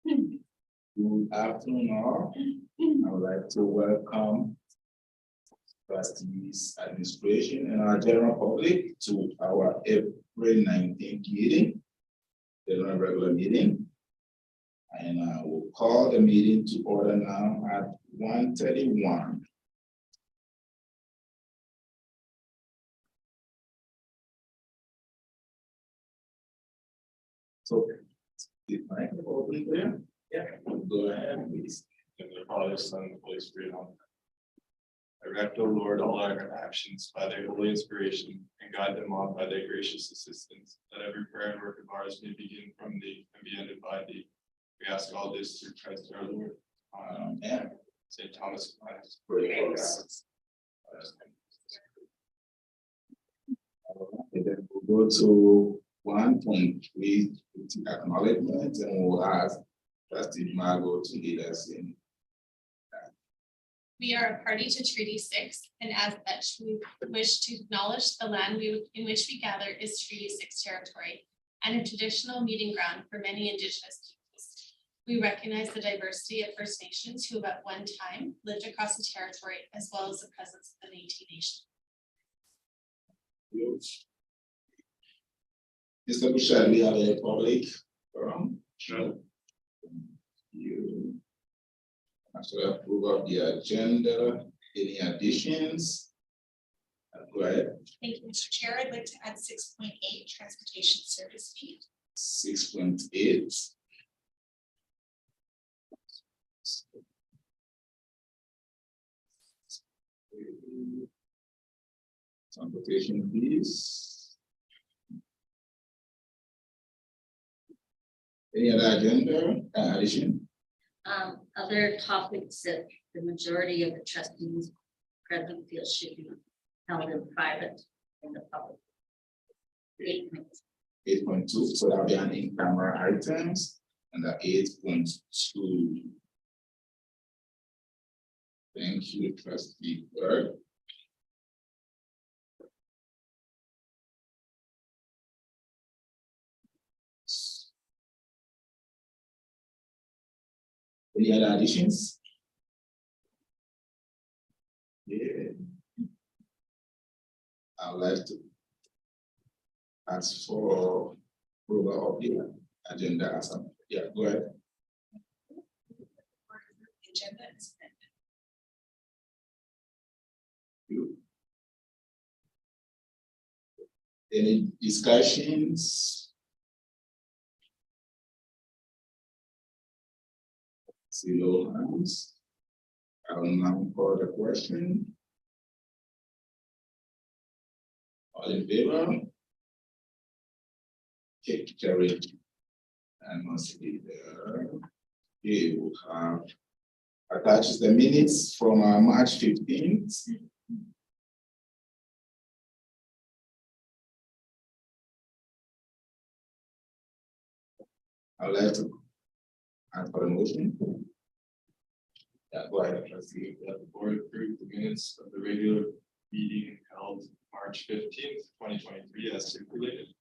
Good afternoon, all. I would like to welcome trustees, administration, and our general public to our April 19th meeting, the regular meeting. And I will call the meeting to order now at 1:31. So, is my open there? Yeah, go ahead, please. In the Father, Son, and Holy Spirit. Amen. Direct, O Lord, all our actions by thy holy inspiration, and guide them on by thy gracious assistance, that every prayer and work of ours may begin from thee and be ended by thee. We ask all this through Christ our Lord. Amen. St. Thomas Aquinas. And then we'll go to 1.3, acknowledgement, and we'll ask Trustee Margot to lead us in. We are a party to Treaty 6, and as such, we wish to acknowledge the land in which we gather is Treaty 6 territory and a traditional meeting ground for many Indigenous peoples. We recognize the diversity of First Nations who have at one time lived across the territory, as well as the presence of the Métis Nation. Mr. Bouchard, we have a public forum. Sure. You actually approve of the agenda. Any additions? Go ahead. Thank you, Mr. Chair. I'd like to add 6.8 transportation service fee. 6.8. Transportation fees. Any other agenda addition? Other topics that the majority of the trustees present feel should be held in private in the public. 8.2, so that'll be an in-camera items, and the 8.2. Thank you, Trustee Berg. Any other additions? Yeah. I would like to ask for approval of the agenda as a, yeah, go ahead. The agenda is amended. You. Any discussions? See no hands. I will now call the question. All in favor? Okay, carried. And must be there. Okay, we'll have attached the minutes from March 15th. I would like to ask for a motion. Yeah, go ahead, Trustee. That the board approved the minutes of the regular meeting held March 15th, 2023 as circulated.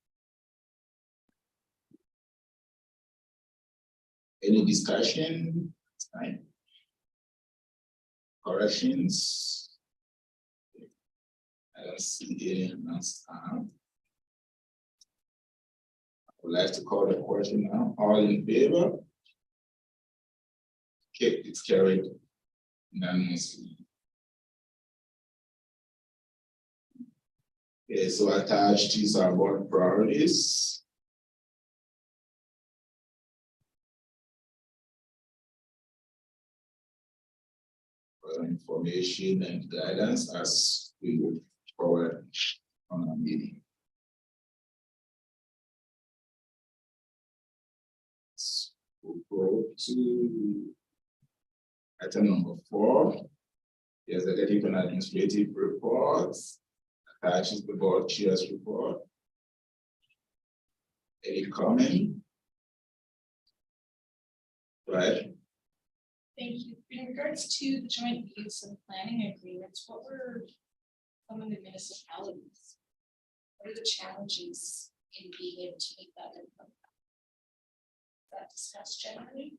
Any discussion? Fine. Corrections? I don't see any announced. I would like to call the question now. All in favor? Okay, it's carried unanimously. Okay, so attached is our board priorities. For information and guidance as we move forward on our meeting. We'll go to item number 4. The executive and administrative reports. Attaches the board chair's report. Any comment? Right. Thank you. In regards to the joint use and planning agreements, what were some of the municipalities? What are the challenges in being able to make that happen? that discussed generally?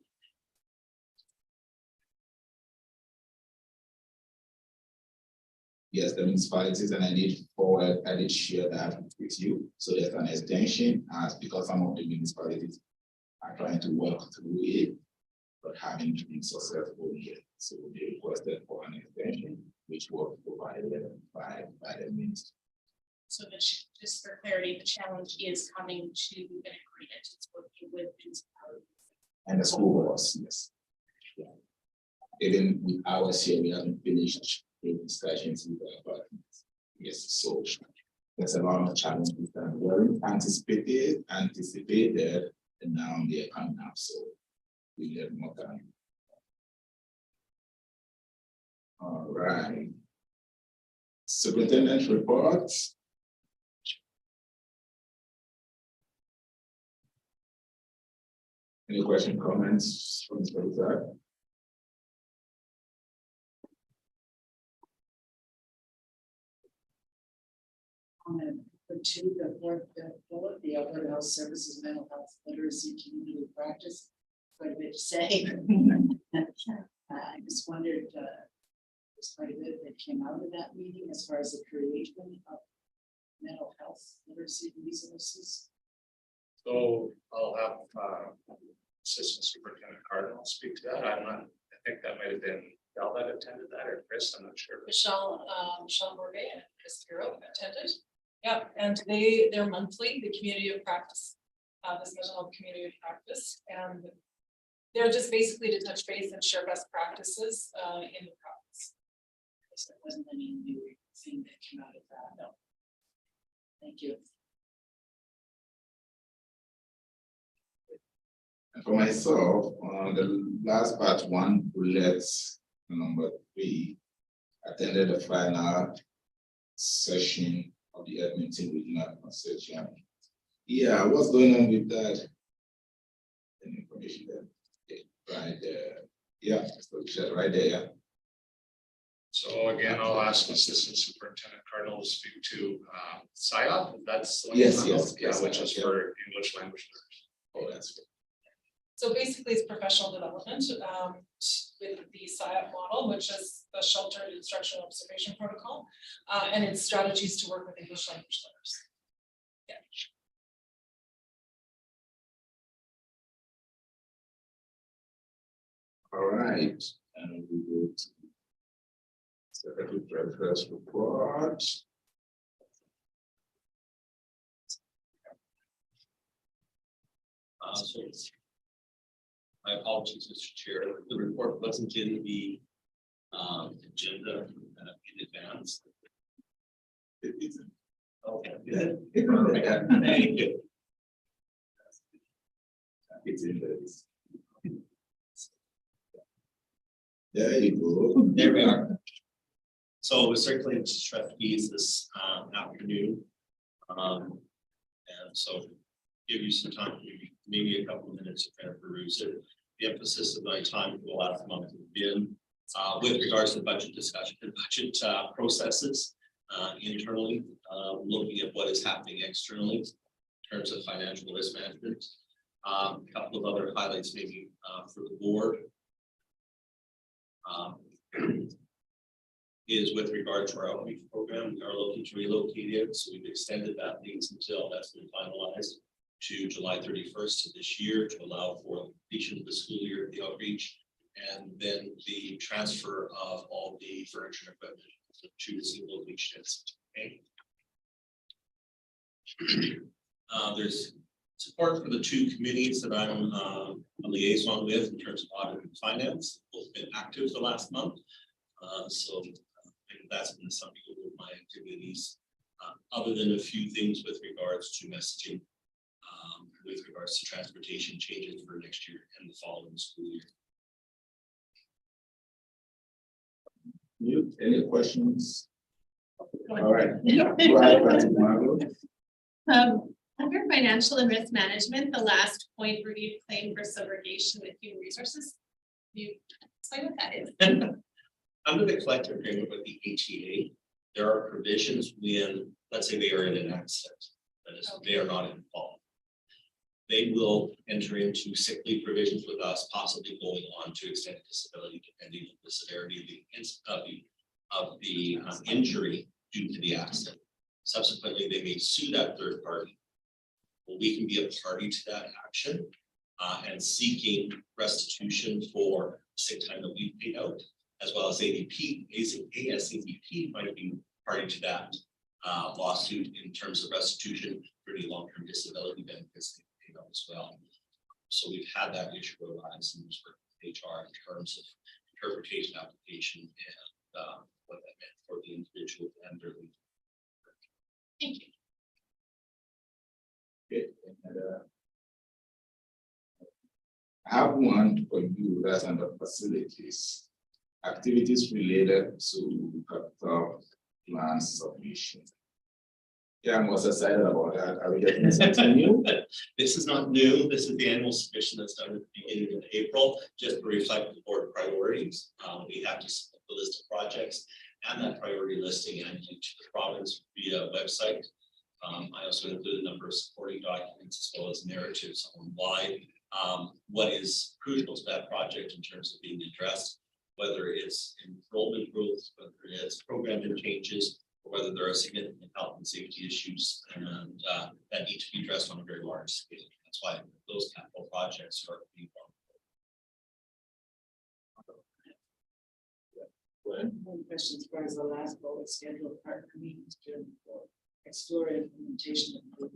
Yes, the municipalities, and I did share that with you. So there's an extension as because some of the municipalities are trying to work through it, but haven't been successful yet. So they requested for an extension, which was provided by the ministry. So just for clarity, the challenge is coming to an agreement. It's working with municipalities. And the school boards, yes. Yeah. Even with ours here, we haven't finished the discussions with the partners. Yes, so there's a lot of challenges that were anticipated, and now they're coming up, so we need more time. All right. Superintendent reports. Any question, comments from the side? The two, the fourth bullet, the Alberta Health Services Mental Health Literacy Community Practice, quite a bit to say. I just wondered, there's quite a bit that came out of that meeting as far as the creation of mental health literacy resources. So I'll have Assistant Superintendent Cardinal speak to that. I think that might have been Del that attended that, or Chris, I'm not sure. Michelle Bourget and Chris Bureau attended. Yep, and they're monthly, the community of practice, this mental health community of practice, and they're just basically to touch base and share best practices in the province. So there wasn't any new thing that came out of that. No. Thank you. And for myself, the last part one, bullets number 3, attended the final session of the Edmonton Regional Consortium. Yeah, what's going on with that? Any information there? Yeah, right there. Yeah, so right there. Yeah. So again, I'll ask Assistant Superintendent Cardinal to speak to SIOP. That's the one Yes, you're talking yes, about? yes, Yeah, which is yeah. for English language learners. Oh, that's good. So basically it's professional development with the SIOP model, which is the Sheltered Instructional Observation Protocol, and it's strategies to work with English language learners. All right, and we go to Secretary Treasurer's report. So my apologies, Mr. Chair, the report wasn't in the agenda in advance. Okay, good. Thank you. It's in this. There you go. There we are. So we're circulating to trustees this afternoon. And so give you some time, maybe a couple of minutes to kind of peruse it. The emphasis of my time for the last month has been with regards to budget discussion and budget processes internally, looking at what is happening externally in terms of financial risk management. A couple of other highlights maybe for the board is with regard to our outreach program. We are looking to relocate it, so we've extended that lease until that's been finalized to July 31st of this year to allow for completion of the school year of the outreach, and then the transfer of all the furniture and equipment to the single beach density. Okay. There's support for the two committees that I'm a liaison with in terms of audit and finance. Both been active the last month, so I think that's been the summary of my activities. Other than a few things with regards to messaging, with regards to transportation changes for next year and the following school year. Any questions? All right. Go ahead, Pastor Margot. Under financial and risk management, the last point reviewed claim for subrogation with human resources. You explain what that is. Under the collective agreement with the HEA, there are provisions when, let's say they are in an accident, that is, they are not involved. they will enter into sick leave provisions with us, possibly going on to extended disability depending on the severity of the injury due to the accident. Subsequently, they may sue that third party. Well, we can be a party to that action and seeking restitution for sick time that we paid out, as well as ASAP might be party to that lawsuit in terms of restitution for any long-term disability benefits they paid out as well. So we've had that issue arise in this HR in terms of interpretation, application, and what that meant for the individual and their legal. Thank you. Okay, and, I have one for you that's under facilities. Activities related to capital plan submission. Yeah, I'm most excited about that. Are we getting something new? This is not new. This is the annual submission that's done at the beginning of April, just to reflect the board priorities. We have to submit the list of projects and that priority listing and to the province via website. I also include a number of supporting documents as well as narratives on why what is crucial to that project in terms of being addressed, whether it's enrollment growth, whether it's program changes, or whether there are significant health and safety issues and that need to be addressed on a very large scale. That's why those capital projects are being One question as far as the last bullet, scheduled partner meetings to explore implementation of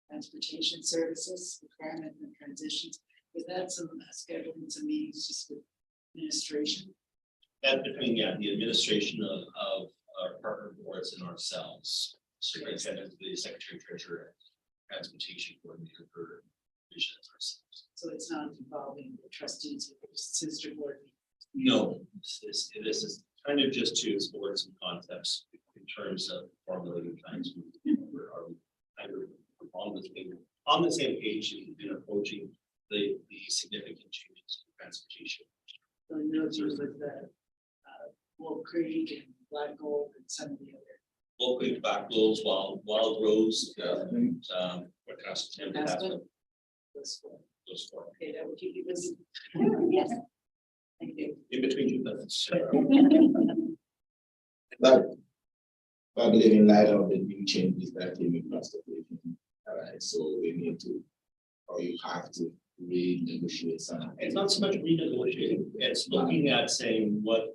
transportation services, requirement and transitions. Was that some scheduling some meetings just with administration? that between the administration of our partner boards and ourselves, superintendent, the secretary treasurer, transportation coordinator for visions ourselves. So it's not involving the trustees of the sister board. No, this is kind of just to explore some concepts in terms of formulating plans. Are we kind of on the same page in approaching the significant changes in transportation. So no deals with the Wolf Creek and Black Gold and some of the other. Wolf Creek, Black Wolves, Wild Rose, What costs? and Aspen? Those four. those four. Okay, that would keep you busy. Yes. Thank you. In between two minutes. But I believe in light of the new changes that came in transportation, so we need to, or you have to renegotiate some. It's not so much renegotiating, it's looking at saying what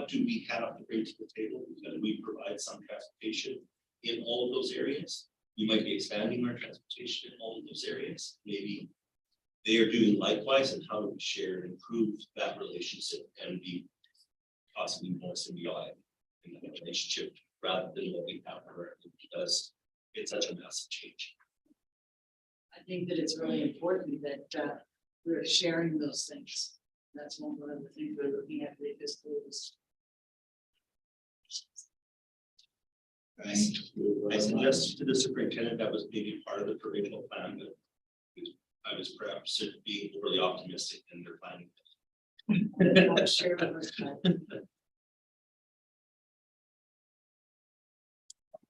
do we have to bring to the table? Because we provide some transportation in all of those areas. We might be expanding our transportation in all of those areas. Maybe they are doing likewise, and how do we share and improve that relationship and be possibly more symbiotic in that relationship rather than what we have currently, because it's such a massive change. I think that it's really important that we're sharing those things. That's one of the things we're looking at with this schools. Thank you. I suggested to the superintendent that was maybe part of the provincial plan, but I was perhaps being overly optimistic in their planning. I'm sure it was,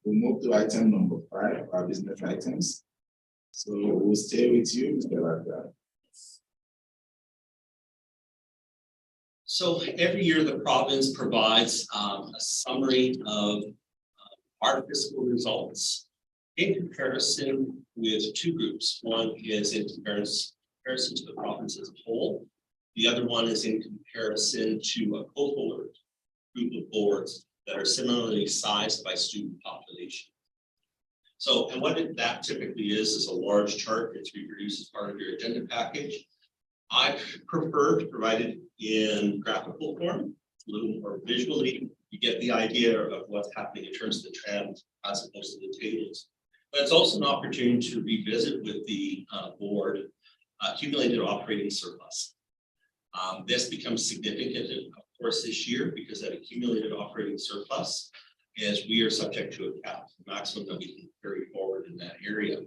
We move to item number 5, our business items. So we'll stay with you, Mr. Radka. So every year, the province provides a summary of our fiscal results in comparison with two groups. One is in comparison to the province as a whole. The other one is in comparison to a cohort group of boards that are similarly sized by student population. So, and what that typically is a large chart that's reproduced as part of your agenda package. I prefer to provide it in graphical form, a little more visually. You get the idea of what's happening in terms of the trend as opposed to the tables. But it's also an opportunity to revisit with the board accumulated operating surplus. This becomes significant, of course, this year because that accumulated operating surplus is we are subject to a cap, the maximum that we can carry forward in that area.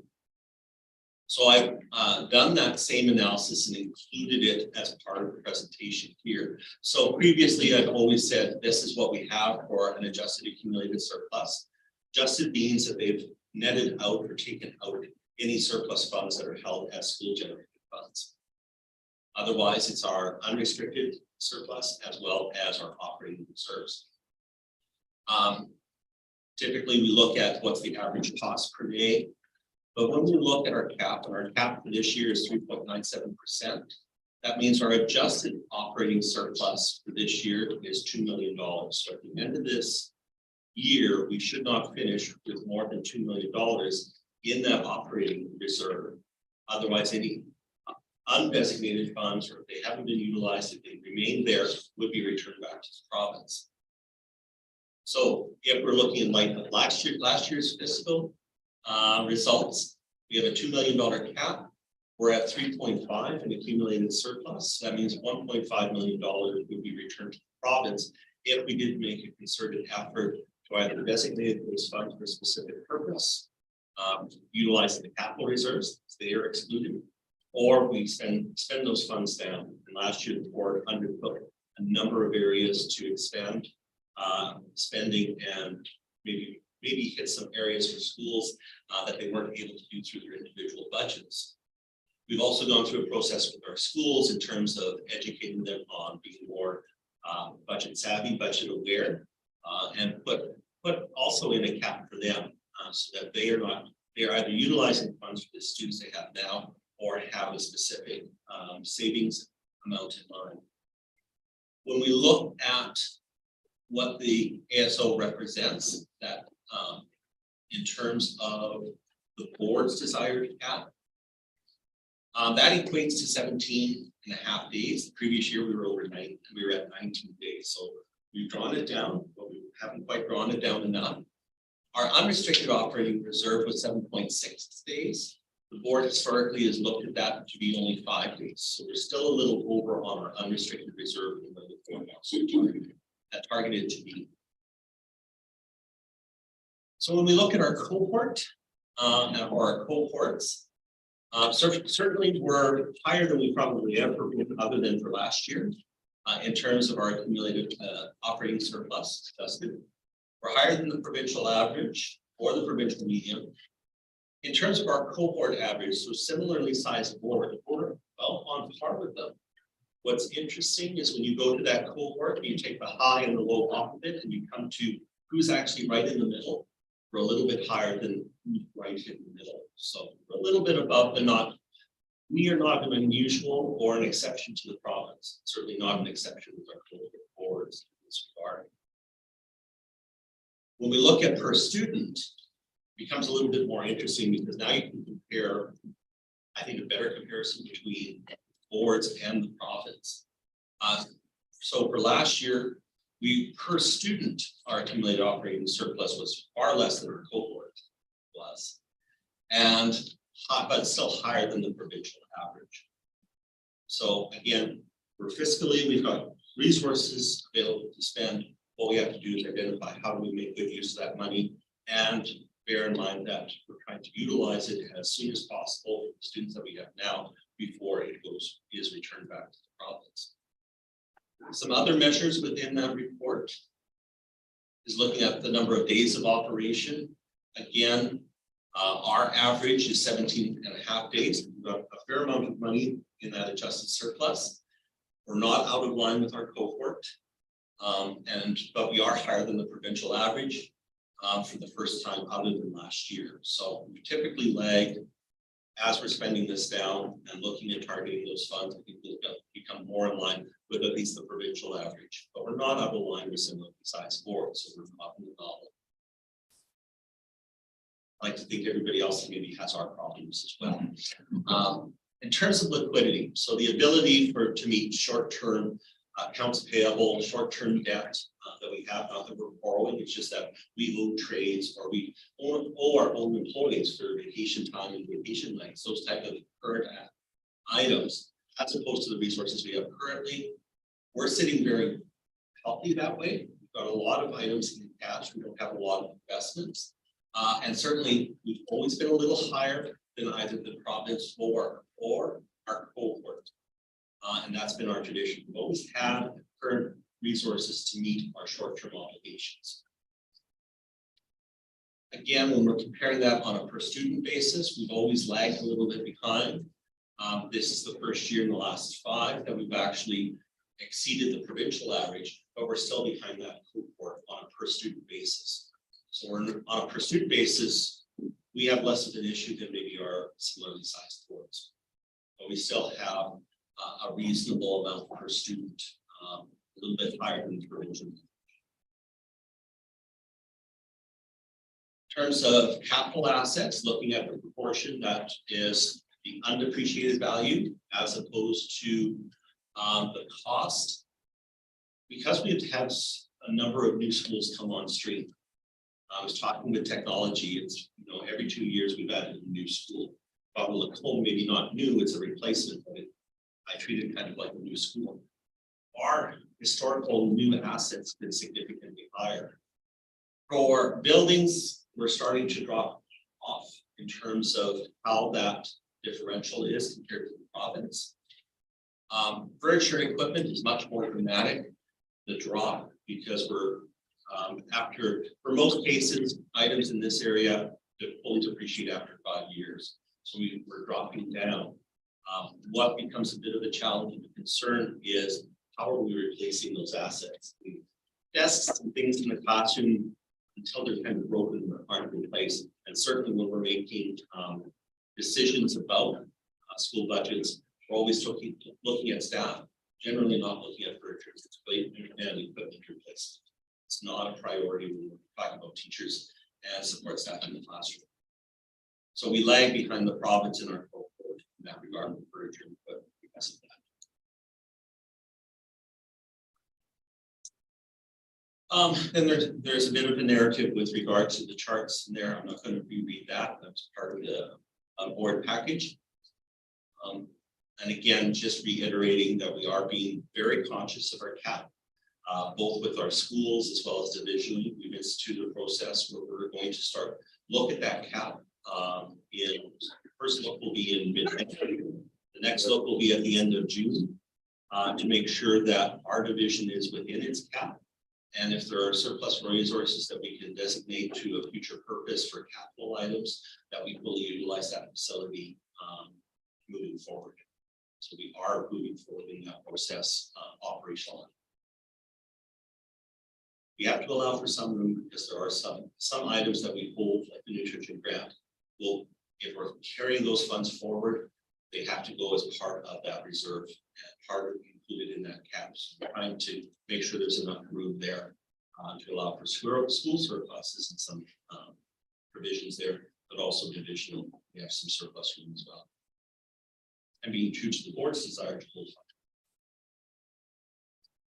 So I've done that same analysis and included it as part of the presentation here. So previously, I've always said this is what we have for an adjusted accumulated surplus. Adjusted means that they've netted out or taken out any surplus funds that are held as school generated funds. Otherwise, it's our unrestricted surplus as well as our operating reserves. Typically, we look at what's the average cost per day. But when we look at our cap, and our cap for this year is 3.97%, that means our adjusted operating surplus for this year is $2 million. So at the end of this year, we should not finish with more than $2 million in that operating reserve. Otherwise, any undesignated funds, or if they haven't been utilized, if they remain there, would be returned back to the province. So if we're looking like last year's fiscal results, we have a $2 million cap. We're at 3.5 in accumulated surplus. That means $1.5 million would be returned to the province if we did make a concerted effort to either designate those funds for a specific purpose, utilizing the capital reserves, they are excluded, or we spend those funds down. And last year, the board undertook a number of areas to expand spending and maybe hit some areas for schools that they weren't able to do through their individual budgets. We've also gone through a process with our schools in terms of educating them on being more budget savvy, budget aware, and put also in a cap for them so that they are either utilizing funds for the students they have now or have a specific savings amount in mind. When we look at what the ASO represents, that in terms of the board's desired cap, that equates to 17.5 days. The previous year we were at 19 days. So we've drawn it down, but we haven't quite drawn it down enough. Our unrestricted operating reserve was 7.6 days. The board historically has looked at that to be only 5 days. So we're still a little over on our unrestricted reserve in the targeted to be. So when we look at our cohort or our cohorts, certainly we're higher than we probably ever been, other than for last year, in terms of our accumulated operating surplus adjusted. We're higher than the provincial average or the provincial median. In terms of our cohort average, so similarly sized board, we're well on par with them. What's interesting is when you go to that cohort, you take the high and the low off of it, and you come to who's actually right in the middle. We're a little bit higher than right in the middle. So we're a little bit above, but we are not an unusual or an exception to the province. Certainly not an exception with our cohort boards in this regard. When we look at per student, it becomes a little bit more interesting because now you can compare, I think, a better comparison between boards and the province. So for last year, per student, our accumulated operating surplus was far less than our cohort was, but still higher than the provincial average. So again, we're fiscally, we've got resources available to spend. What we have to do is identify how do we make good use of that money, and bear in mind that we're trying to utilize it as soon as possible for the students that we have now before it is returned back to the province. Some other measures within that report is looking at the number of days of operation. Again, our average is 17.5 days. We've got a fair amount of money in that adjusted surplus. We're not out of line with our cohort, but we are higher than the provincial average for the first time other than last year. So we typically lag as we're spending this down and looking at targeting those funds. I think we'll become more in line with at least the provincial average, but we're not out of line with similar size boards, so we're not in the novel. I like to think everybody else maybe has our problems as well. In terms of liquidity, so the ability to meet short-term accounts payable, short-term debt that we have, not that we're borrowing, it's just that we owe trades or we owe our own employees for vacation time and vacation nights, those type of current items, as opposed to the resources we have currently. We're sitting very healthy that way. We've got a lot of items in cash. We don't have a lot of investments. And certainly we've always been a little higher than either the province or our cohort. And that's been our tradition. We've always had current resources to meet our short-term obligations. Again, when we're comparing that on a per student basis, we've always lagged a little bit behind. This is the first year in the last 5 that we've actually exceeded the provincial average, but we're still behind that cohort on a per student basis. So we're on a per student basis, we have less of an issue than maybe our similarly sized cohorts. But we still have a reasonable amount per student, a little bit higher than the provincial. In terms of capital assets, looking at the proportion that is the undepreciated value as opposed to the cost. Because we've had a number of new schools come on stream. I was talking with technology, it's, every 2 years we've added a new school. But with Lacombe, maybe not new, it's a replacement, but I treat it kind of like a new school. Our historical new assets have been significantly higher. For buildings, we're starting to drop off in terms of how that differential is compared to the province. Furniture and equipment is much more dramatic, the drop, because we're for most cases, items in this area that fully depreciate after 5 years. So we're dropping down. What becomes a bit of a challenge and a concern is how are we replacing those assets? Desks and things in the classroom, until they're kind of broken, aren't replaced. And certainly when we're making decisions about school budgets, we're always looking at staff, generally not looking at furniture and equipment replacement. It's not a priority when we're talking about teachers and support staff in the classroom. So we lag behind the province in our cohort in that regard with furniture and equipment because of that. Then there's a bit of a narrative with regard to the charts in there. I'm not going to reread that. That's part of the board package. And again, just reiterating that we are being very conscious of our cap, both with our schools as well as divisionally. We've instituted a process where we're going to start look at that cap. First look will be in mid-May. The next look will be at the end of June to make sure that our division is within its cap. And if there are surplus resources that we can designate to a future purpose for capital items, that we will utilize that facility moving forward. So we are moving forward in that process operational. We have to allow for some room because there are some items that we hold, like the nutrition grant. Well, if we're carrying those funds forward, they have to go as part of that reserve and part of included in that cap. So we're trying to make sure there's enough room there to allow for school surpluses and some provisions there, but also divisional. We have some surplus room as well. And being true to the board's desire to hold.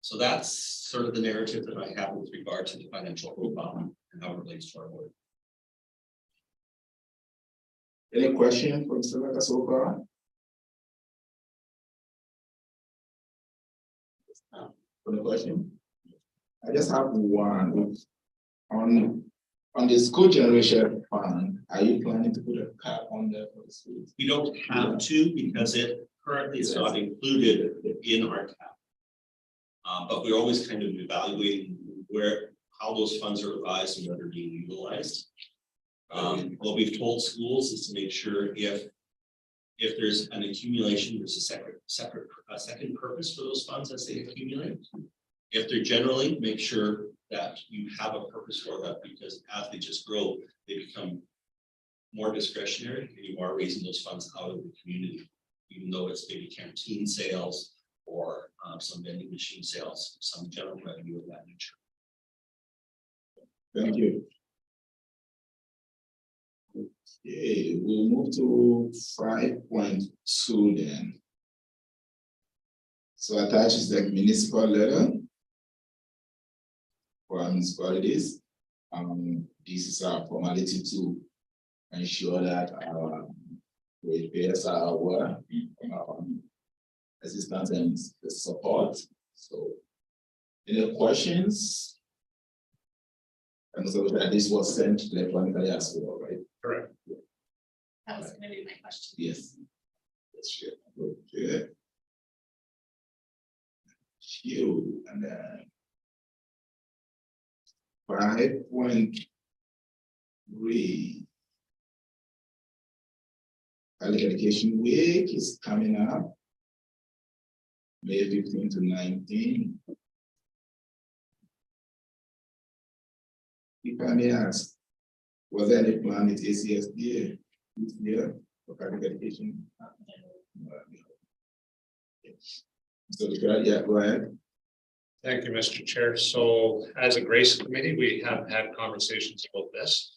So that's sort of the narrative that I have with regard to the financial profile and how it relates to our board. Any question for Mr. Laka so far? Any question? I just have one. On the school generation fund, are you planning to put a cap on there for the schools? We don't have to because it currently is not included in our cap. But we're always kind of evaluating how those funds are revised and whether they're being utilized. What we've told schools is to make sure if there's an accumulation, there's a second purpose for those funds as they accumulate. If they're generally, make sure that you have a purpose for that, because as they just grow, they become more discretionary and you are raising those funds out of the community, even though it's maybe canteen sales or some vending machine sales, some general revenue of that nature. Thank you. Okay, we'll move to 5.2 then. So attached is the municipal letter for our municipalities. This is our formality to ensure that our ratepayers are aware of assistance and the support. So, any questions? And so that this was sent electronically as well, right? Correct. That was gonna be my question. Yes. That's good. Good. You and then 5.3 3. Public Education Week is coming up. May 15 to 19. If I may ask, was there any plan with ACSDA this year for public education? So, yeah, go ahead. Thank you, Mr. Chair. So as a Grace Committee, we have had conversations about this.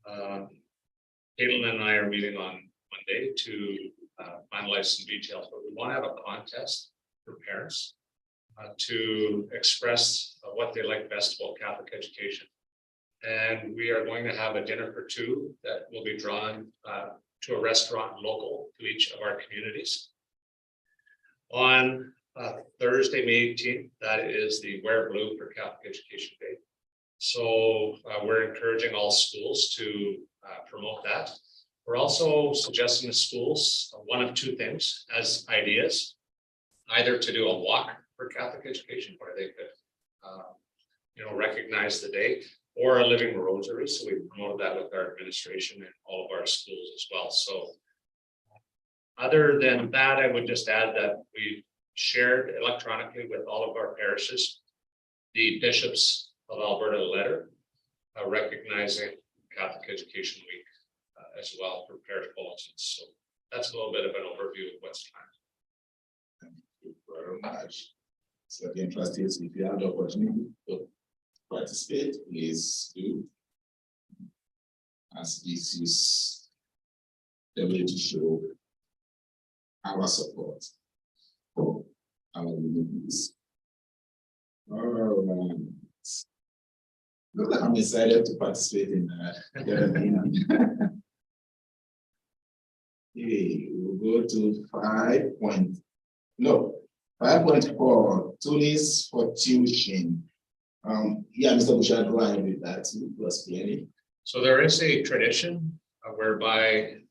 Caitlin and I are meeting on Monday to finalize some details, but we want to have a contest for parents to express what they like best about Catholic education. And we are going to have a dinner for 2 that will be drawn to a restaurant local to each of our communities. On Thursday, May 18th, that is the Wear Blue for Catholic Education Day. So we're encouraging all schools to promote that. We're also suggesting to schools one of 2 things as ideas, either to do a walk for Catholic education where they could, recognize the day, or a living rosary. So we promoted that with our administration and all of our schools as well. So other than that, I would just add that we shared electronically with all of our parishes the Bishops of Alberta letter recognizing Catholic Education Week as well for parish bulletins. So that's a little bit of an overview of what's planned. Thank you very much. So again, trustees, if you have the opportunity to participate, please do. As this is the way to show our support for our communities. All right. Look like I'm excited to participate in that. Okay, we'll go to 5.4, Tunis for tuition. Yeah, Mr. Bouchard, go ahead with that to explain it. So there is a tradition whereby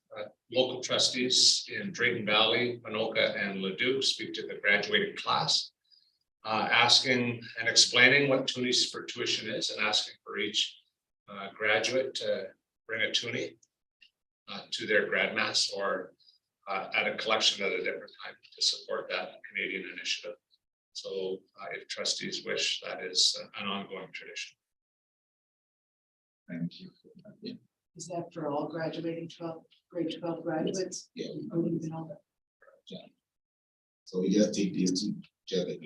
local trustees in Drayton Valley, Anoka, and Leduc speak to the graduating class, asking and explaining what Tunis for tuition is and asking for each graduate to bring a toonie to their grad mass or at a collection at a different time to support that Canadian initiative. So if trustees wish, that is an ongoing tradition. Thank you for that. Yeah. Is that for all graduating grade 12 graduates? Yeah. Including all that? So we just take these two together.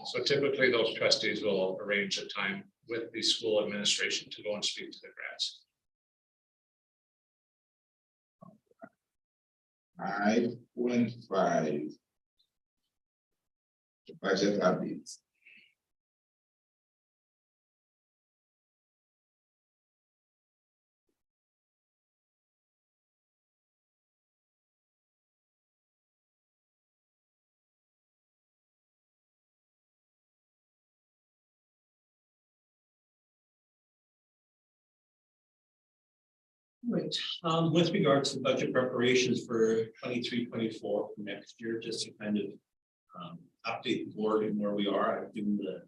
So typically those trustees will arrange a time with the school administration to go and speak to the grads. 5.5. The budget updates. Right, with regards to budget preparations for 23-24 for next year, just to kind of update the board and where we are. I've given the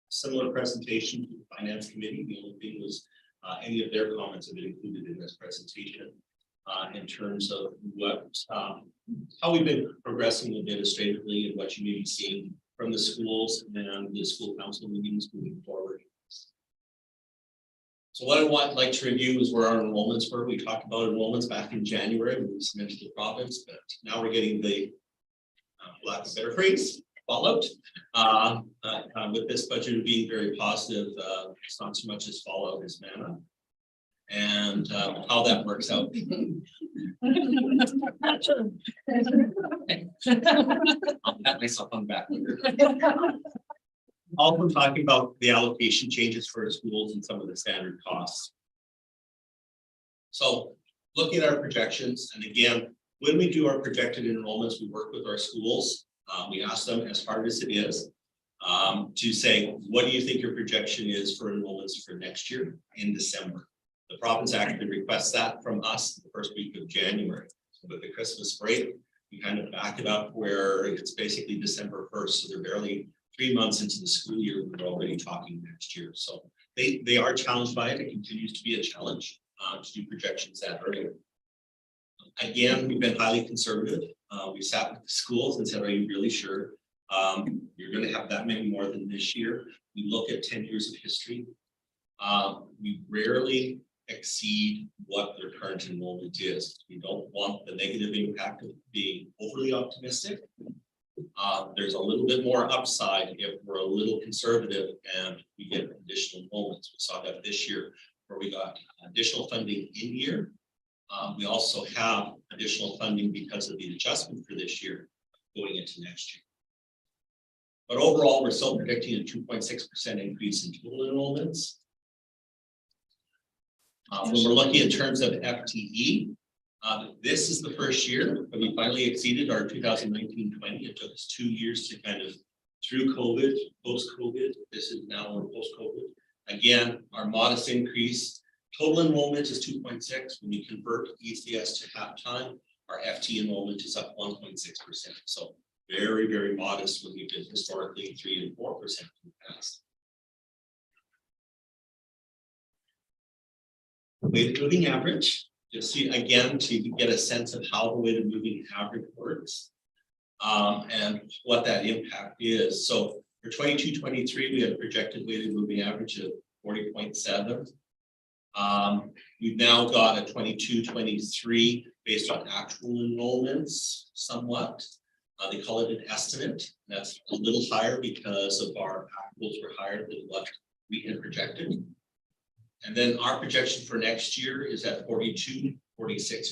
similar presentation to the finance committee. The only thing was any of their comments have been included in this presentation in terms of what how we've been progressing administratively and what you may be seeing from the schools and the school council meetings moving forward. So what I would like to review is where our enrollments were. We talked about enrollments back in January when we submitted to the province, but now we're getting the lack of better phrase, fallout. With this budget being very positive, it's not so much as fallout as manna. And how that works out. I'll pat myself on the back. Also talking about the allocation changes for schools and some of the standard costs. So looking at our projections, and again, when we do our projected enrollments, we work with our schools. We ask them, as hard as it is, to say, what do you think your projection is for enrollments for next year in December? The province actually requests that from us the first week of January. So with the Christmas break, we kind of back it up where it's basically December 1st. So they're barely 3 months into the school year. We're already talking next year. So they are challenged by it. It continues to be a challenge. to do projections that earlier. Again, we've been highly conservative. We sat with the schools and said, are you really sure? You're gonna have that many more than this year. We look at 10 years of history. We rarely exceed what their current enrollment is. We don't want the negative impact of being overly optimistic. There's a little bit more upside if we're a little conservative and we get additional enrollments. We saw that this year where we got additional funding in year. We also have additional funding because of the adjustment for this year going into next year. But overall, we're still predicting a 2.6% increase in total enrollments. When we're looking in terms of FTE, this is the first year that we finally exceeded our 2019-20. It took us 2 years to kind of through COVID, post-COVID. This is now we're post-COVID. Again, our modest increase. Total enrollment is 2.6. When you convert ECS to half-time, our FTE enrollment is up 1.6%. So very, very modest when we've been historically 3 and 4% in the past. Weighted moving average, you'll see again to get a sense of how the weighted moving average works and what that impact is. So for 22-23, we had a projected weighted moving average of 40.7. We've now got a 22-23 based on actual enrollments somewhat. They call it an estimate. That's a little higher because of our actuals were higher than what we had projected. And then our projection for next year is at 42-46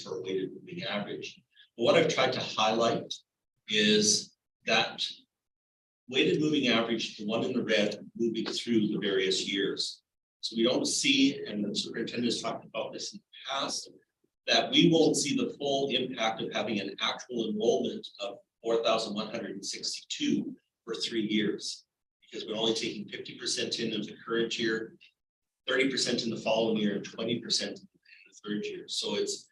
for a weighted moving average. But what I've tried to highlight is that weighted moving average, the one in the red, moving through the various years. So we don't see, and the superintendent has talked about this in the past, that we won't see the full impact of having an actual enrollment of 4,162 for 3 years, because we're only taking 50% in of the current year, 30% in the following year, and 20% in the third year. So it's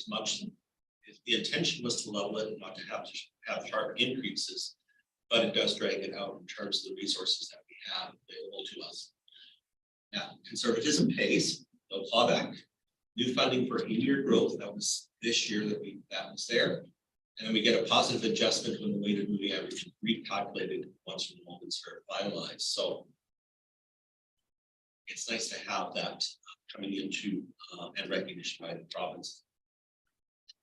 much. The intention was to level it, not to have sharp increases, but it does drag it out in terms of the resources that we have available to us. Now, conservatism pays, no clawback. New funding for in-year growth, that was this year that was there. And then we get a positive adjustment when the weighted moving average is recalculated once enrollments are finalized. So it's nice to have that coming into and recognition by the province.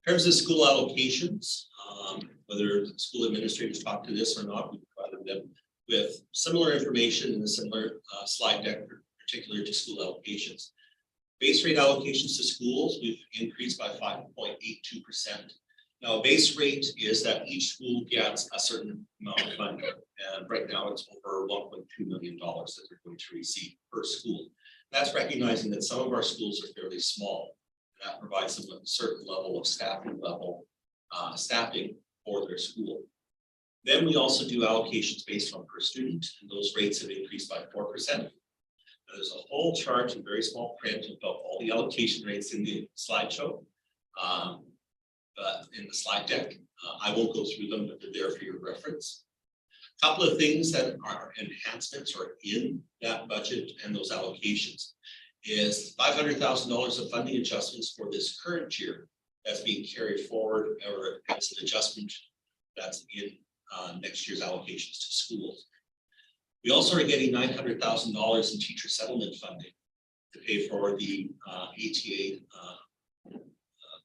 In terms of school allocations, whether school administrators talk to this or not, we provided them with similar information in a similar slide deck, particular to school allocations. Base rate allocations to schools, we've increased by 5.82%. Now, a base rate is that each school gets a certain amount of funding, and right now it's over $1.2 million that they're going to receive per school. That's recognizing that some of our schools are fairly small. That provides them with a certain level of staffing for their school. Then we also do allocations based on per student, and those rates have increased by 4%. There's a whole chart in very small print about all the allocation rates in the slideshow, in the slide deck. I won't go through them, but they're there for your reference. A couple of things that are enhancements or in that budget and those allocations is $500,000 of funding adjustments for this current year that's being carried forward, or as an adjustment that's in next year's allocations to schools. We also are getting $900,000 in teacher settlement funding to pay for the ATA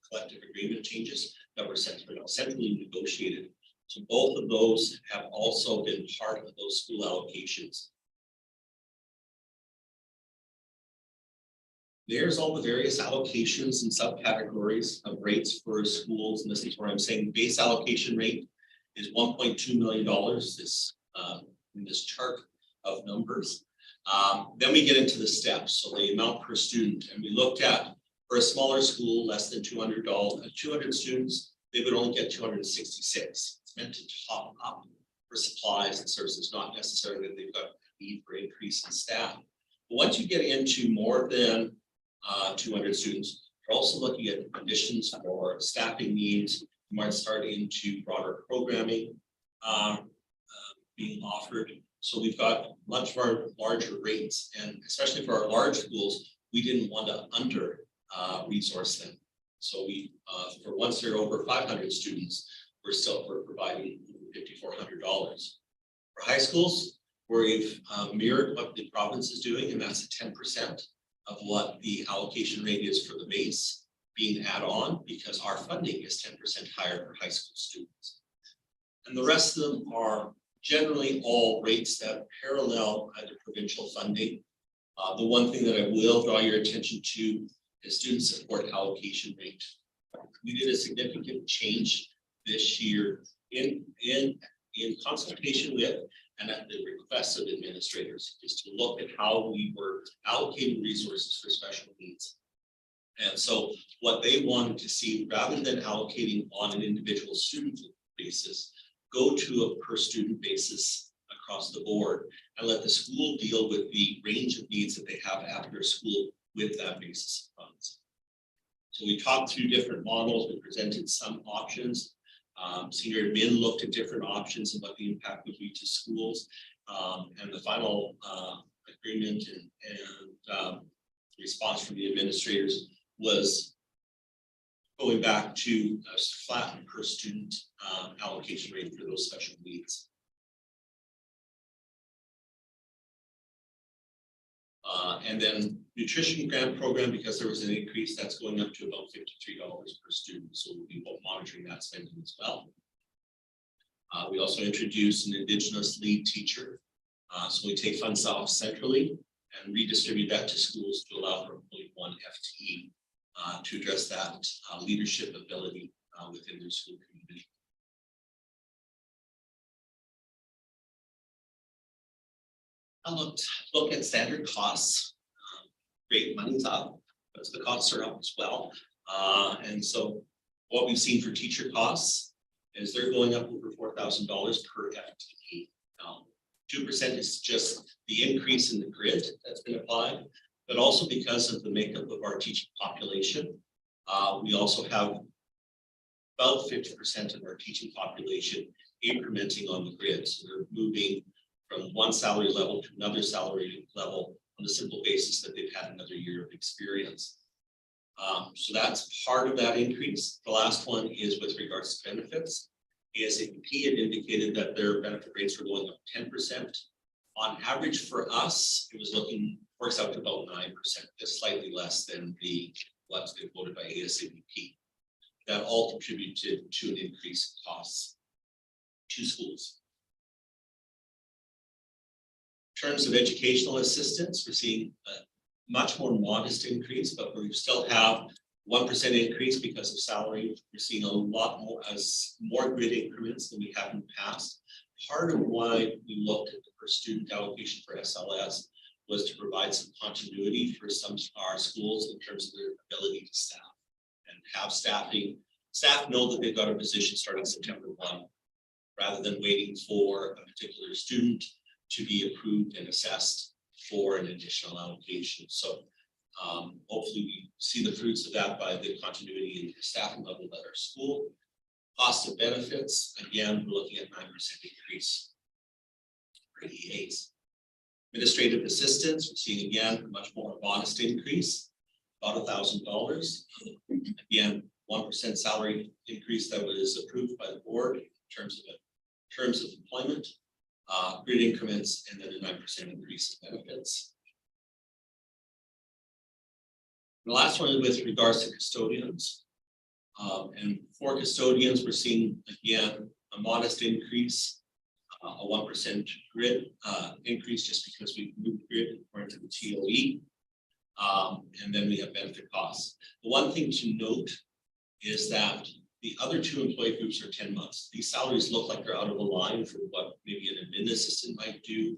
collective agreement changes that were centrally negotiated. So both of those have also been part of those school allocations. There's all the various allocations and subcategories of rates for schools, and this is where I'm saying base allocation rate is $1.2 million. This in this chart of numbers. Then we get into the steps, so the amount per student, and we looked at for a smaller school, less than 200 students, they would only get 266. It's meant to top up for supplies and services, not necessarily that they've got need for increase in staff. But once you get into more than 200 students, we're also looking at conditions for staffing needs. You might start into broader programming being offered. So we've got much more larger rates, and especially for our large schools, we didn't want to under resource them. So we, for once they're over 500 students, we're providing $5,400. For high schools, we've mirrored what the province is doing, and that's 10% of what the allocation rate is for the base being add on, because our funding is 10% higher for high school students. And the rest of them are generally all rates that parallel the provincial funding. The one thing that I will draw your attention to is student support allocation rate. We did a significant change this year in consultation with and at the request of administrators, is to look at how we were allocating resources for special needs. And so what they wanted to see, rather than allocating on an individual student basis, go to a per student basis across the board and let the school deal with the range of needs that they have at their school with that basis of funds. So we talked through different models, we presented some options. Senior admin looked at different options and what the impact would be to schools. And the final agreement and response from the administrators was going back to a flat per student allocation rate for those special needs. And then nutrition grant program, because there was an increase, that's going up to about $53 per student. So we'll be monitoring that spending as well. We also introduced an Indigenous lead teacher. So we take funds off centrally and redistribute that to schools to allow for 0.1 FTE to address that leadership ability within their school community. I'll look at standard costs. Great, money's up, but the costs are up as well. And so what we've seen for teacher costs is they're going up over $4,000 per FTE. 2% is just the increase in the grid that's been applied, but also because of the makeup of our teaching population. We also have about 50% of our teaching population incrementing on the grid. So they're moving from one salary level to another salary level on the simple basis that they've had another year of experience. So that's part of that increase. The last one is with regards to benefits. ASAP had indicated that their benefit rates were going up 10%. On average for us, it was works out to about 9%, just slightly less than what's been quoted by ASAP. That all contributed to an increase in costs to schools. In terms of educational assistance, we're seeing a much more modest increase, but we still have 1% increase because of salary. We're seeing a lot more grid increments than we have in the past. Part of why we looked at the per student allocation for SLS was to provide some continuity for some of our schools in terms of their ability to staff and have staffing. Staff know that they've got a position starting September 1, rather than waiting for a particular student to be approved and assessed for an additional allocation. So hopefully we see the fruits of that by the continuity in the staffing level at our school. Cost of benefits, again, we're looking at 9% increase for EAs. Administrative assistance, we're seeing again a much more modest increase, about $1,000. Again, 1% salary increase that was approved by the board in terms of employment, grid increments, and then a 9% increase in benefits. The last one is with regards to custodians. And for custodians, we're seeing again a modest increase, a 1% grid increase just because we've moved grid according to the TOE. And then we have benefit costs. The one thing to note is that the other two employee groups are 10 months. These salaries look like they're out of a line for what maybe an admin assistant might do,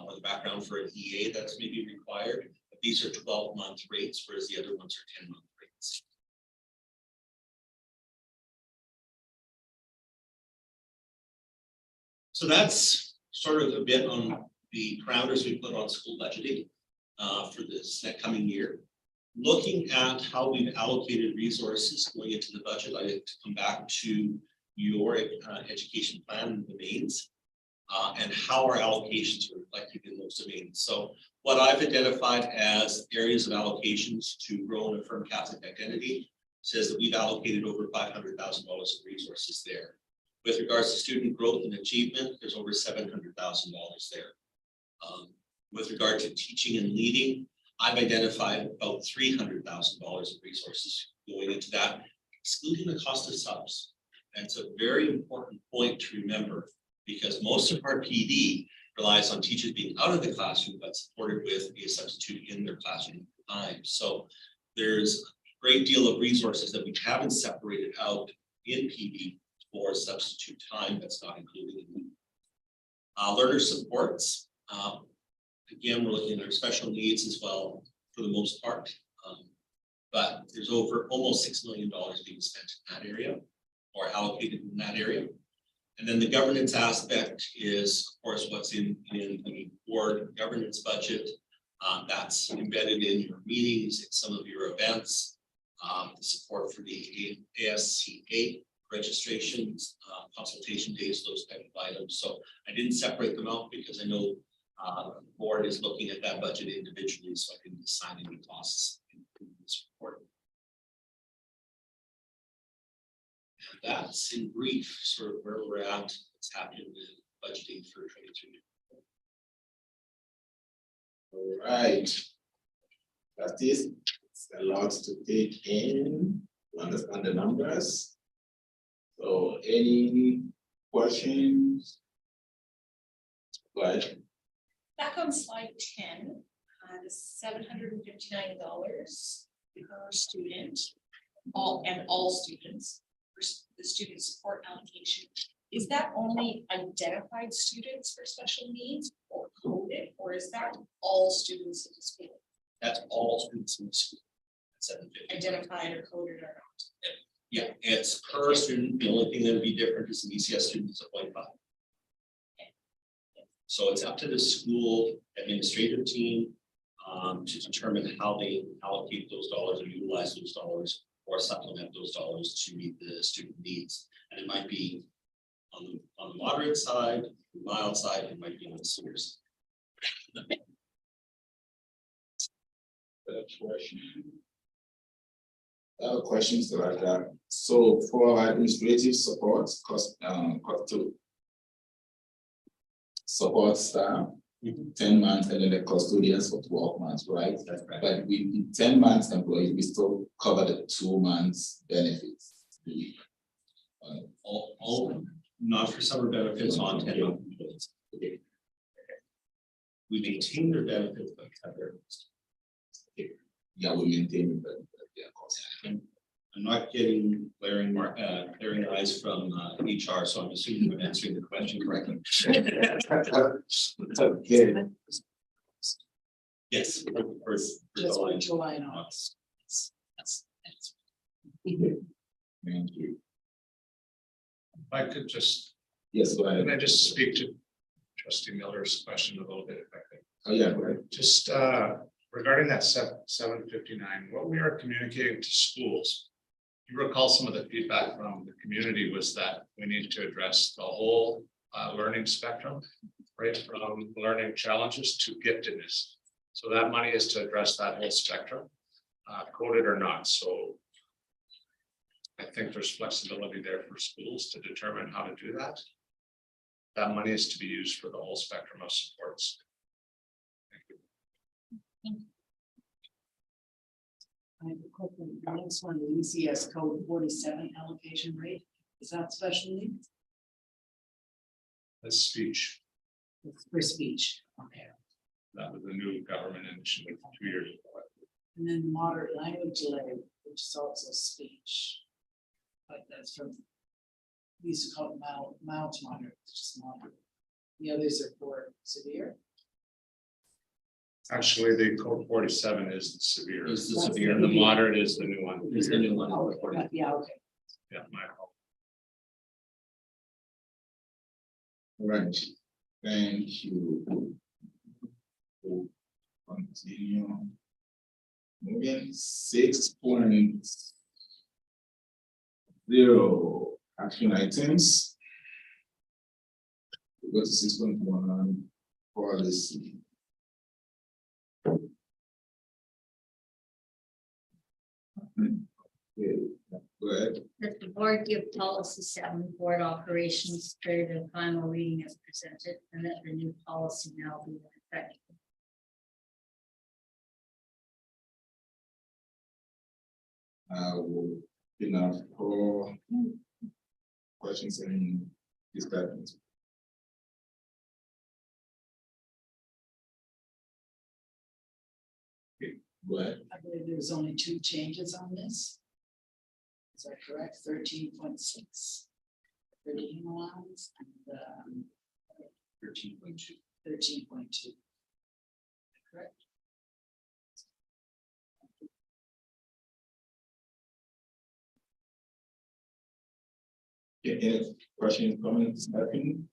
or the background for an EA that's maybe required. But these are 12-month rates, whereas the other ones are 10-month rates. So that's sort of a bit on the parameters we put on school budgeting for this coming year. Looking at how we've allocated resources going into the budget, I'd like to come back to your education plan and domains and how our allocations are reflected in those domains. So what I've identified as areas of allocations to grow and affirm Catholic identity says that we've allocated over $500,000 in resources there. With regards to student growth and achievement, there's over $700,000 there. With regard to teaching and leading, I've identified about $300,000 of resources going into that, excluding the cost of subs. And it's a very important point to remember because most of our PD relies on teachers being out of the classroom, but supported with a substitute in their classroom time. So there's a great deal of resources that we haven't separated out in PD for substitute time that's not included in learner supports. Again, we're looking at our special needs as well for the most part. But there's over almost $6 million being spent in that area or allocated in that area. And then the governance aspect is, of course, what's in the board governance budget. That's embedded in your meetings, in some of your events, the support for the ASC8 registrations, consultation days, those type of items. So I didn't separate them out because I know the board is looking at that budget individually, so I didn't assign any costs in this report. And that's in brief, sort of where we're at, what's happening with budgeting for 2023. All right. That is a lot to take in to understand the numbers. So any questions? Go ahead. Back on slide 10, the $759 per student, all students, for the student support allocation. Is that only identified students for special needs or coded, or is that all students in the school? That's all students in the school. That's 750. Identified or coded or not? Yeah, it's per student. The only thing that would be different is the ECS students at 0.5. So it's up to the school administrative team to determine how they allocate those dollars or utilize those dollars or supplement those dollars to meet the student needs. And it might be on the moderate side, the mild side, it might be on the severe side. Other questions that I got. So for administrative support, cost to support staff, 10 months, and then the custodians for 12 months, right? That's right. But with 10 months employees, we still cover the 2 months benefits. All not for summer benefits on 10 month employees. We maintain their benefits, but cut their. Yeah, we maintain it, but yeah, of course. I'm not getting glaring eyes from HR, so I'm assuming I'm answering the question correctly. Okay. Yes. For Just for July. July and August. That's. Thank you. If I could just, Yes, go ahead. can I just speak to trustee Miller's question a little bit, if I could? Oh, yeah, go ahead. Just regarding that 759, what we are communicating to schools. You recall some of the feedback from the community was that we need to address the whole learning spectrum, right, from learning challenges to giftedness. So that money is to address that whole spectrum, coded or not. So I think there's flexibility there for schools to determine how to do that. That money is to be used for the whole spectrum of supports. Thank you. I have a question. The next one, the ECS code 47 allocation rate, is that special needs? That's speech. It's for speech, okay. That was a new government initiative 2 years ago. And then moderate language delay, which is also speech. But that's from, we used to call it mild to moderate, it's just moderate. The others are for severe. Actually, the code 47 is the severe. Is the That's severe. And the moderate is the new one. Is the new one. Oh, yeah, okay. Yeah, my fault. Right. Thank you. We'll continue. Moving 6.0 action items. We go to 6.1 policy. Okay, go ahead. That the board give policy 7 board operations third and final reading as presented, and that the new policy now be effective. Will enough for questions and discussions. Okay, go ahead. I believe there's only 2 changes on this. Is that correct? 13.6. For the allowance and 13.2. 13.2. Correct? Any questions, comments, discussion?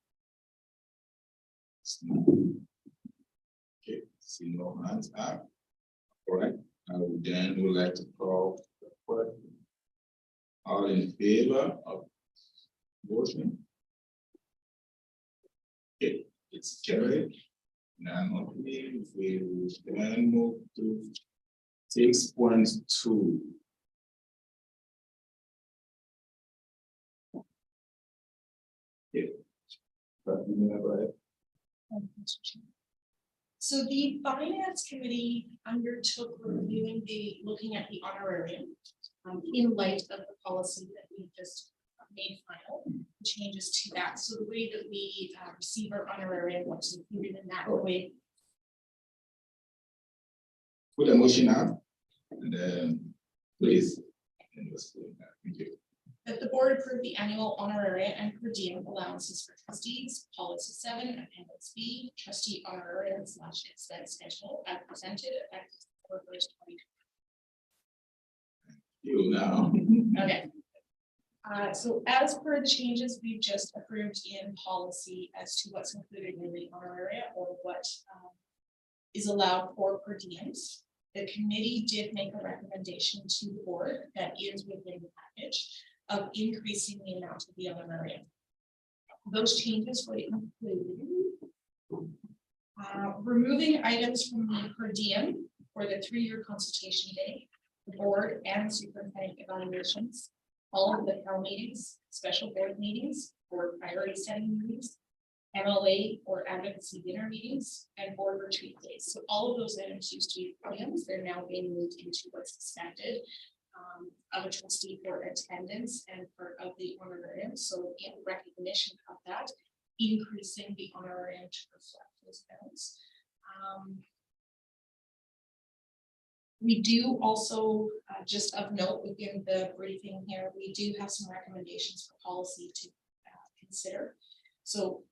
Okay, see no hands up. All right, I would then would like to call the question. All in favor of motion? Okay, it's carried. Now, we will then move to 6.2. Okay. But you know about it. So the finance committee undertook reviewing looking at the honorarium in light of the policy that we just made final changes to that. So the way that we receive our honorarium was included in that way. Put a motion up, and then please. Thank you. That the board approve the annual honoraria and per diem allowances for trustees, policy 7, appendix B, trustee honorarium / expense schedule as presented effective October 1st, 2020. You now. Okay. So as per the changes we've just approved in policy as to what's included in the honoraria or what is allowed for per diems, the committee did make a recommendation to the board that is within the package of increasing the amount of the honorarium. Those changes would include removing items from the per diem for the 3-year consultation day, the board and superintendent evaluations, all of the town meetings, special board meetings, or priority setting meetings, MLA or advocacy dinner meetings, and board retreat days. So all of those items used to be items, they're now being moved into what's expected of a trustee for attendance and part of the honorarium. So in recognition of that, increasing the honorarium to reflect those amounts. We do also, just of note within the briefing here, we do have some recommendations for policy to consider. So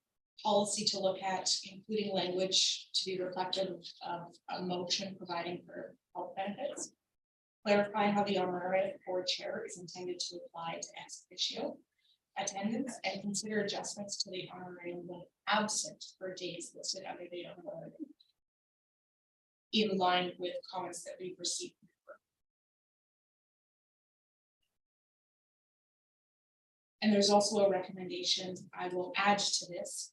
policy to look at, including language to be reflective of a motion providing for health benefits. Clarify how the honorarium board chair is intended to apply to ex officio attendance, and consider adjustments to the honorarium when absent for days listed under the honorarium, in line with comments that we've received. And there's also a recommendation I will add to this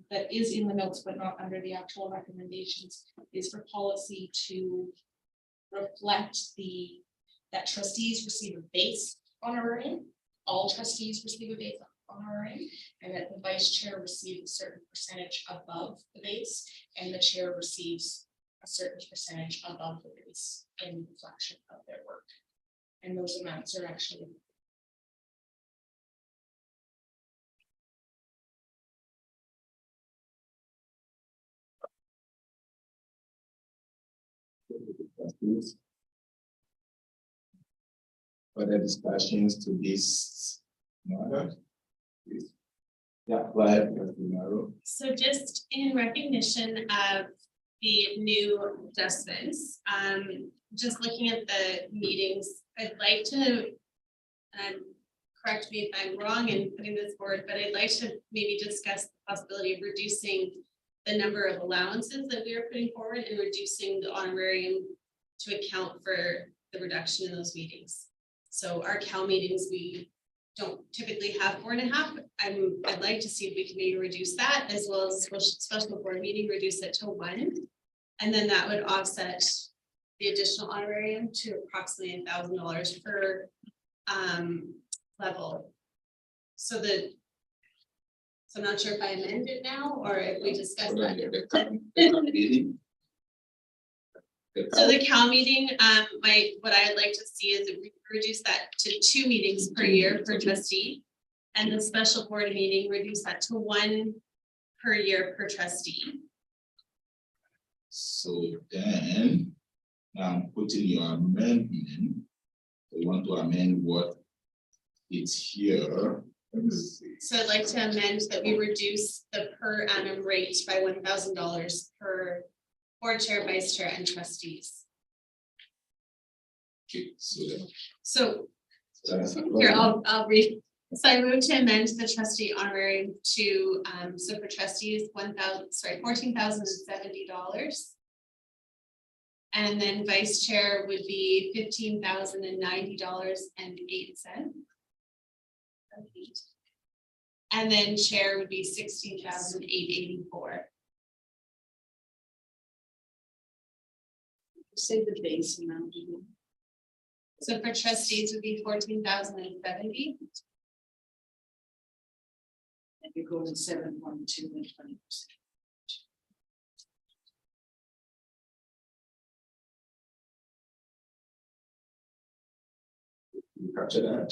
that is in the notes but not under the actual recommendations, is for policy to reflect that trustees receive a base honorarium. All trustees receive a base honorarium, and that the vice chair receives a certain percentage above the base, and the chair receives a certain percentage above the base in reflection of their work. And those amounts are actually Further discussions to this matter? Please. Yeah, go ahead, Trustee Maro. So just in recognition of the new adjustments, just looking at the meetings, I'd like to, correct me if I'm wrong in putting this forward, but I'd like to maybe discuss the possibility of reducing the number of allowances that we are putting forward and reducing the honorarium to account for the reduction in those meetings. So our Cal meetings, we don't typically have 4.5. I'd like to see if we can maybe reduce that, as well as special board meeting, reduce it to 1. And then that would offset the additional honorarium to approximately $1,000 per level. So I'm not sure if I amend it now or if we discuss that. The current meeting. So the Cal meeting, what I'd like to see is that we reduce that to 2 meetings per year per trustee. And the special board meeting, reduce that to 1 per year per trustee. So then, now I'm putting your amendment. You want to amend what it's here. Let me see. So I'd like to amend that we reduce the per annum rate by $1,000 per board chair, vice chair, and trustees. Okay, so then. So that's- here, I'll read. So I move to amend the trustee honorarium to, so for trustees, $14,070. And then vice chair would be $15,090.08. And then chair would be $16,884. Say the base amount. So for trustees would be $14,070. And you're going 7.2 and 20%. You capture that?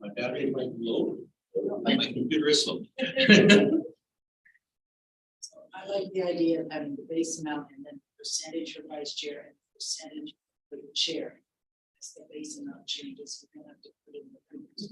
My battery might be low. My computer is slow. I like the idea of having the base amount and then percentage for vice chair and percentage for the chair. As the base amount changes, we're gonna have to put in the previous.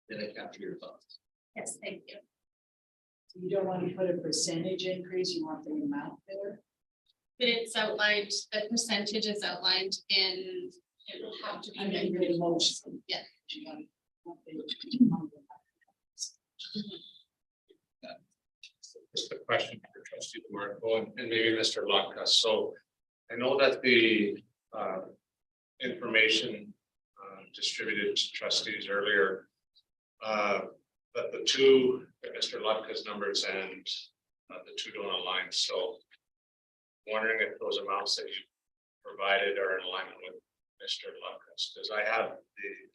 Did I capture your thoughts? Yes, thank you. You don't want to put a percentage increase, you want the amount there. But it's outlined, the percentage is outlined in, it will have to be. I mean, the motion. Yeah. You want- Just a question for trustee Marco and maybe Mr. Latka. So I know that the information distributed to trustees earlier, that the two, Mr. Lutka's numbers and the two don't align. So wondering if those amounts that you provided are in alignment with Mr. Lutka's, because I have the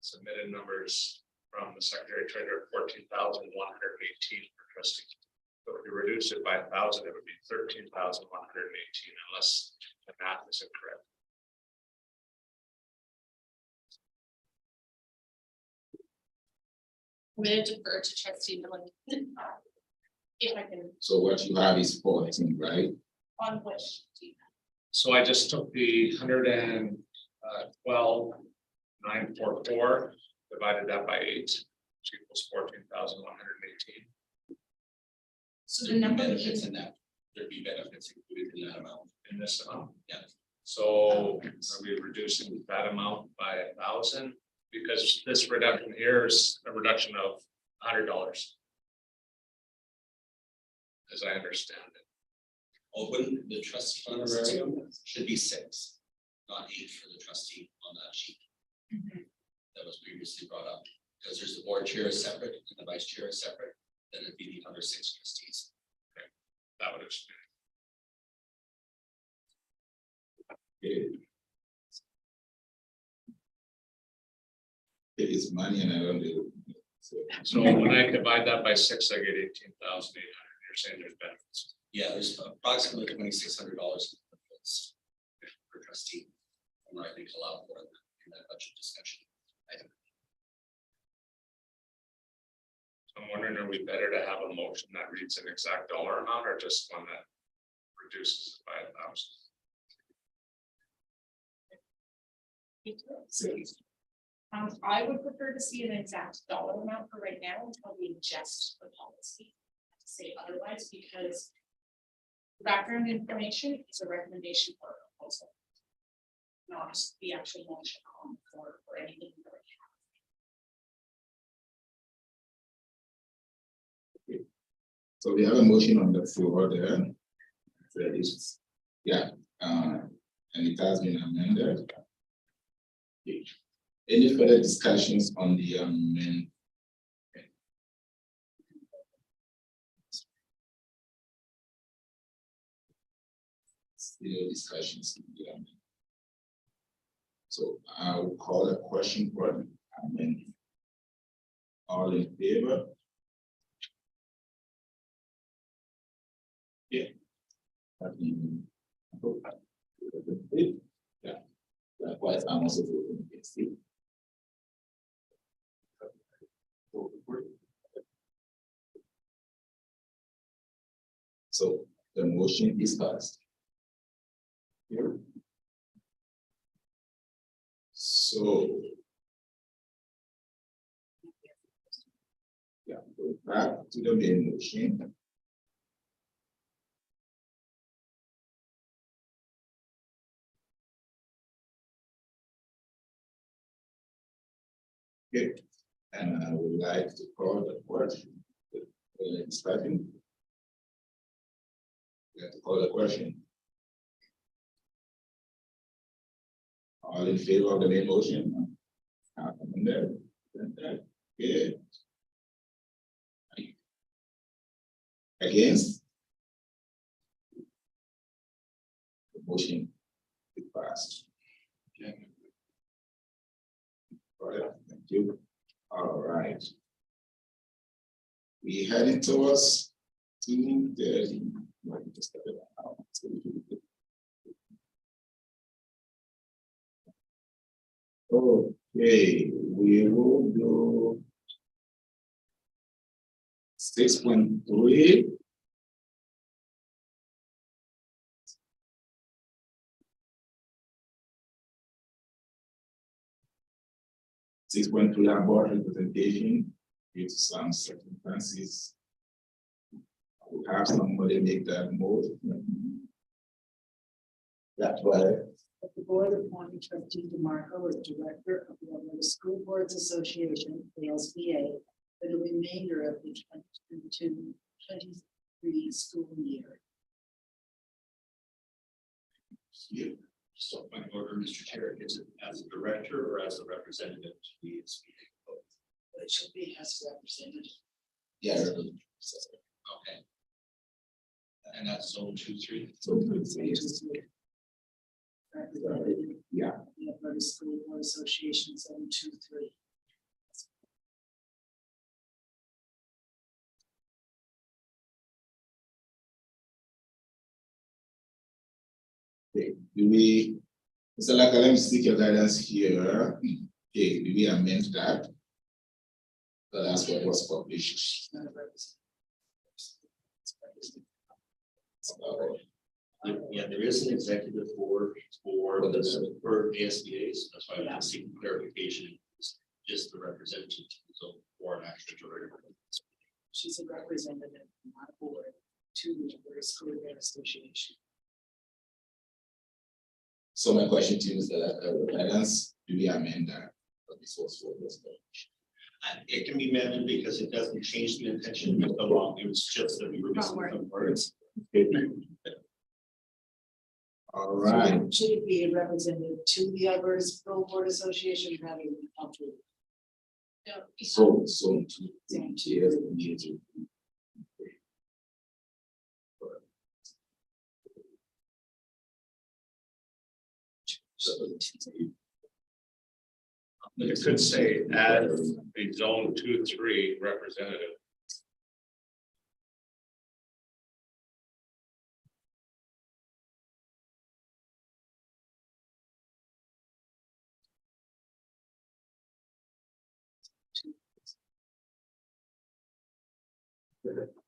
submitted numbers from the secretary treasurer, 14,118 for trustee. So if you reduce it by 1,000, it would be 13,118 unless the math is incorrect. I'm gonna defer to trustee Miller. If I can, So what you have is 14, right? on which. So I just took the 112,944, divided that by 8, which equals 14,118. So the number Benefits in that, there'd be benefits included in that amount. In this amount. Yeah. So are we reducing that amount by 1,000? Because this reduction here is a reduction of $100. As I understand it. Open the trustee honorarium should be 6, not 8 for the trustee on that sheet. That was previously brought up, because there's the board chair is separate and the vice chair is separate, then it'd be the other 6 trustees. That would explain. Okay. it's money and I don't do. So when I divide that by 6, I get 18,800. You're saying there's benefits. Yeah, there's approximately $2,600 per trustee. And I think allowed for in that budget discussion. I'm wondering, are we better to have a motion that reads an exact dollar amount or just one that reduces it by 1,000? I would prefer to see an exact dollar amount for right now until we adjust the policy. To say otherwise, because background information is a recommendation for a proposal. Not the actual motion for anything. We already have. So we have a motion on the floor there. That is, yeah, and it has been amended. Okay. Any further discussions on the amendment? Still discussions. So I will call a question for the amendment. All in favor? Yeah. Yeah. Likewise, I'm also voting against it. So the motion is passed. Here. So. Yeah, go back to the main motion. Okay, and I would like to call the question. Starting. We have to call the question. All in favor of the main motion? Okay. Against? The motion is passed. Okay. All right, thank you. All right. We heading towards 2:30. Okay, we will do 6.3. Board representation due to some circumstances. I will have somebody make that move. That's why. The board appointed trustee DeMarco as director of the Alberta School Boards Association, ASBA, for the remainder of the 2022-23 school year. You so point of order, Mr. Chair, is it as a director or as a representative to the SBA? But it should be as representative. Yeah. Okay. And that's zone 2-3. So it's Representative, yeah. the Alberta School Board Association, 723. Okay, do we, Mr. Laka, let me seek your guidance here. Okay, do we amend that? So that's what was published. Not a representative. Yeah, there is an executive board for the SBAs. That's why I'm seeking clarification. It's just the representative or an actual director. She's a representative, not a board, to the Alberta School Board Association. So my question to you is that guidance, do we amend that? This was for this. It can be amended because it doesn't change the intention of the law. It was just that we were missing some words. All right. Should it be a representative to the Alberta School Board Association rather than up to? So yes, we need to. It could say add a zone 2-3 representative.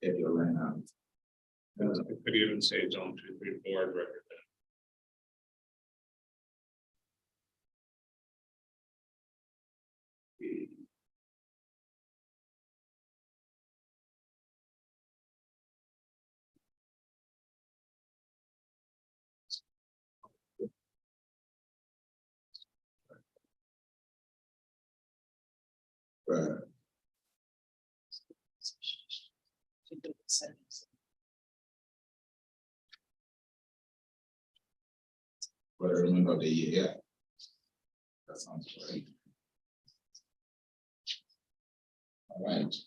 If you're right now. It could even say zone 2-3 board representative. Right. But I remember the year, yeah. That sounds right. All right. Is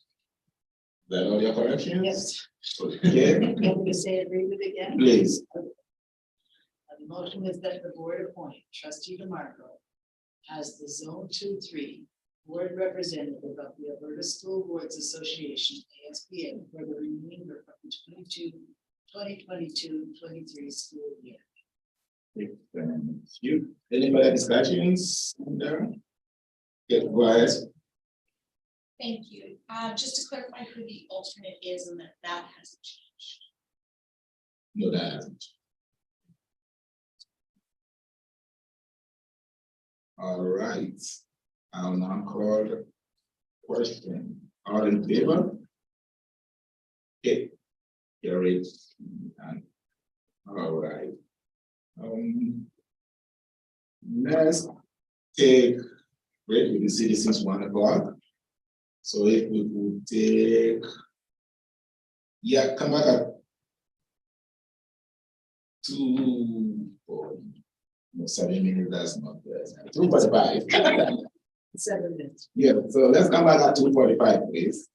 that all your corrections? Yes. Okay, Can we say read it again? please. The motion is that the board appoint trustee DeMarco as the zone 2-3 board representative of the Alberta School Boards Association, ASBA, for the remainder of the 2022-23 school year. Thank you. Any further discussions? Get quiet. Thank you. Just to clarify who the alternate is and that hasn't changed. No, that hasn't. All right, I'll now call the question. All in favor? Okay, carried. All right. Let's take, wait, we can see this is 1 o'clock. So if we could take, yeah, come back at 2:40. No, 7 minutes, that's not there. 2:45. 7 minutes. Yeah, so let's come back at 2:45, please.